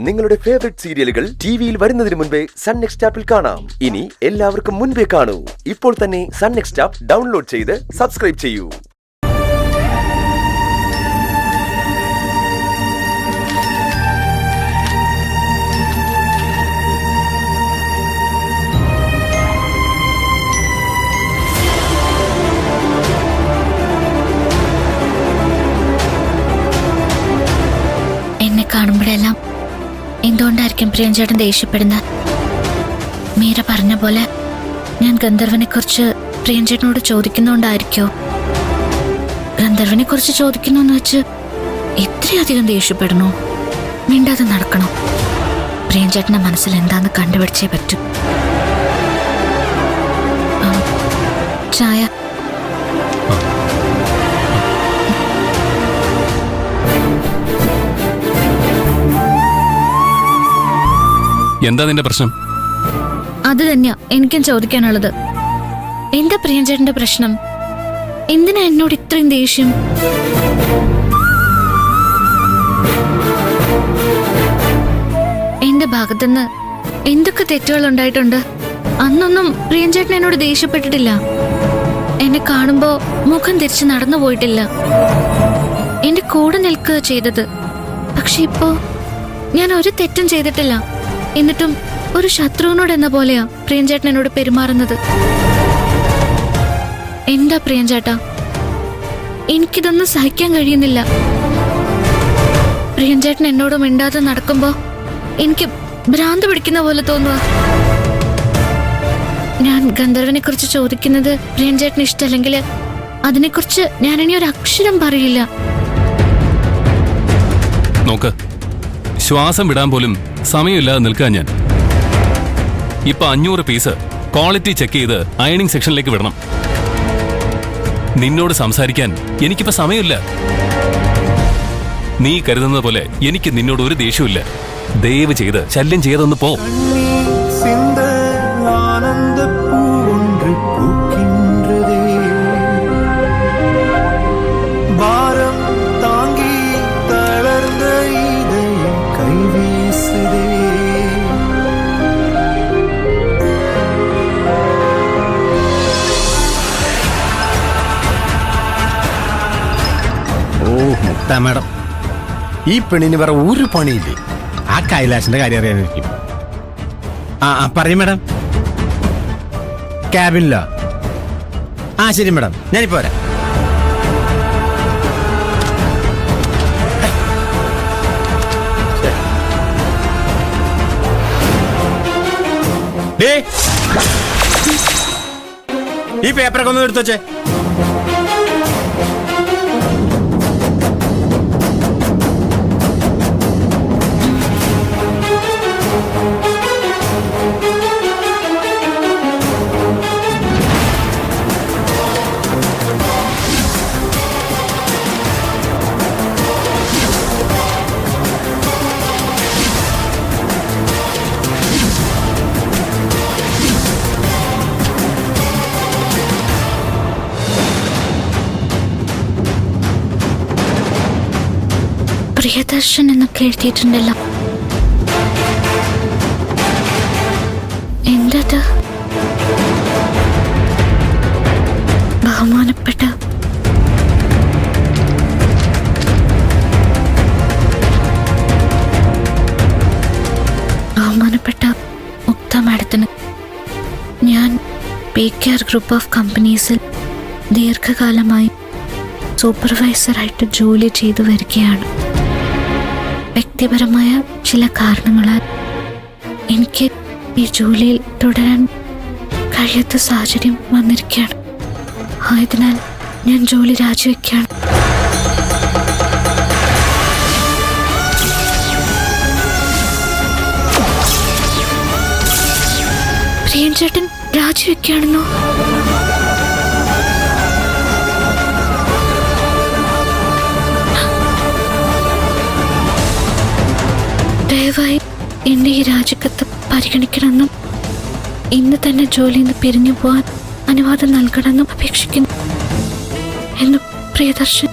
നിങ്ങളുടെ ഫേവറേറ്റ് സീരിയലുകൾ ടിവിയിൽ വരുന്നതിന് മുൻപേ സൺ നെക്സ്റ്റ് ആപ്പിൽ കാണാം. ഇനി എല്ലാവർക്കും മുൻപേ കാണൂ. ഇപ്പോൾ തന്നെ സൺ നെക്സ്റ്റ് ആപ്പ് ഡൗൺലോഡ് ചെയ്ത് സബ്സ്ക്രൈബ് ചെയ്യൂ. എന്നെ കാണുമ്പോഴെല്ലാം എന്തുകൊണ്ടായിരിക്കും പ്രിയഞ്ചേട്ടൻ ദേഷ്യപ്പെടുന്നത്? മീര പറഞ്ഞ പോലെ ഞാൻ ഗന്ധർവനെ കുറിച്ച് പ്രിയഞ്ചേട്ടനോട് ചോദിക്കുന്നോണ്ടായിരിക്കോ? ഗന്ധർവനെ കുറിച്ച് ചോദിക്കുന്നു എന്ന് വെച്ച് ഇത്രയധികം ദേഷ്യപ്പെടണോ? മിണ്ടാതെ നടക്കണോ? പ്രിയഞ്ചേട്ടന്റെ മനസ്സിൽ എന്താന്ന് കണ്ടുപിടിച്ചേ പറ്റൂ. ചായ. എന്താ നിന്റെ പ്രശ്നം? അത് തന്നെയാ എനിക്കും ചോദിക്കാനുള്ളത്. എന്താ പ്രിയഞ്ചേട്ടന്റെ പ്രശ്നം? എന്തിനാ എന്നോട് ഇത്രയും ദേഷ്യം? എന്റെ ഭാഗത്തുനിന്ന് എന്തൊക്കെ തെറ്റുകൾ ഉണ്ടായിട്ടുണ്ട്. അന്നൊന്നും പ്രിയഞ്ചേട്ടൻ എന്നോട് ദേഷ്യപ്പെട്ടിട്ടില്ല. എന്നെ കാണുമ്പോ മുഖം തിരിച്ച് നടന്നു പോയിട്ടില്ല. എന്റെ കൂടെ നിൽക്കുക ചെയ്തത്. പക്ഷെ ഇപ്പോ ഞാൻ ഒരു തെറ്റും ചെയ്തിട്ടില്ല. എന്നിട്ടും ഒരു ശത്രുവിനോട് എന്ന പോലെയാ പ്രിയഞ്ചേട്ടൻ എന്നോട് പെരുമാറുന്നത്. എന്താ പ്രിയഞ്ചേട്ടാ, എനിക്കിതൊന്നും സഹിക്കാൻ കഴിയുന്നില്ല. പ്രിയഞ്ചേട്ടൻ എന്നോട് മിണ്ടാതെ നടക്കുമ്പോ എനിക്ക് ഭ്രാന്ത് പിടിക്കുന്ന പോലെ തോന്നുക. ഞാൻ ഗന്ധർവനെ കുറിച്ച് ചോദിക്കുന്നത് പ്രിയഞ്ചേട്ടന് ഇഷ്ടമല്ലെങ്കിൽ അതിനെക്കുറിച്ച് ഞാനിനി ഒരു അക്ഷരം പറയില്ല. നോക്ക്, ശ്വാസം വിടാൻ പോലും സമയമില്ലാതെ നിൽക്കാൻ ഞാൻ. ഇപ്പൊ 500 പീസ് ക്വാളിറ്റി ചെക്ക് ചെയ്ത് അയണിംഗ് സെക്ഷനിലേക്ക് വിടണം. നിന്നോട് സംസാരിക്കാൻ എനിക്കിപ്പോ സമയമില്ല. നീ കരുതുന്നത് പോലെ എനിക്ക് നിന്നോട് ഒരു ദേഷ്യമില്ല. ദയവ് ചെയ്ത് ശല്യം ചെയ്തൊന്ന് പോ. മാഡം, ഈ പെണ്ണിന് വേറെ ഒരു പണിയില്ലേ? ആ കൈലാഷിന്റെ കാര്യം അറിയാനിരിക്കും. പറയും മാഡം. ക്യാബിനിലോ? ശരി മാഡം, ഞാനിപ്പോ വരാം. ഈ പേപ്പറൊക്കെ ഒന്ന് എടുത്തു വച്ചേ. പ്രിയദർശൻ എന്നൊക്കെ എഴുതിയിട്ടുണ്ടല്ലോ. എന്തത്? ബഹുമാനപ്പെട്ട മുക്ത മാഡത്തിന് ഞാൻ PKR ഗ്രൂപ്പ് ഓഫ് കമ്പനീസിൽ ദീർഘകാലമായി സൂപ്പർവൈസറായിട്ട് ജോലി ചെയ്തു വരികയാണ്. വ്യക്തിപരമായ ചില കാരണങ്ങളാൽ എനിക്ക് ഈ ജോലിയിൽ തുടരാൻ കഴിയാത്ത സാഹചര്യം വന്നിരിക്കുകയാണ്. ആയതിനാൽ ഞാൻ ജോലി രാജിവെക്കുകയാണ്. പ്രിയഞ്ചേട്ടൻ രാജിവെക്കുകയാണെന്നോ? ദയവായി എന്റെ ഈ രാജിക്കത്ത് പരിഗണിക്കണമെന്നും ഇന്ന് തന്നെ ജോലിയിൽ നിന്ന് പിരിഞ്ഞു പോകാൻ അനുവാദം നൽകണമെന്നും അപേക്ഷിക്കുന്നു എന്ന് പ്രിയദർശൻ.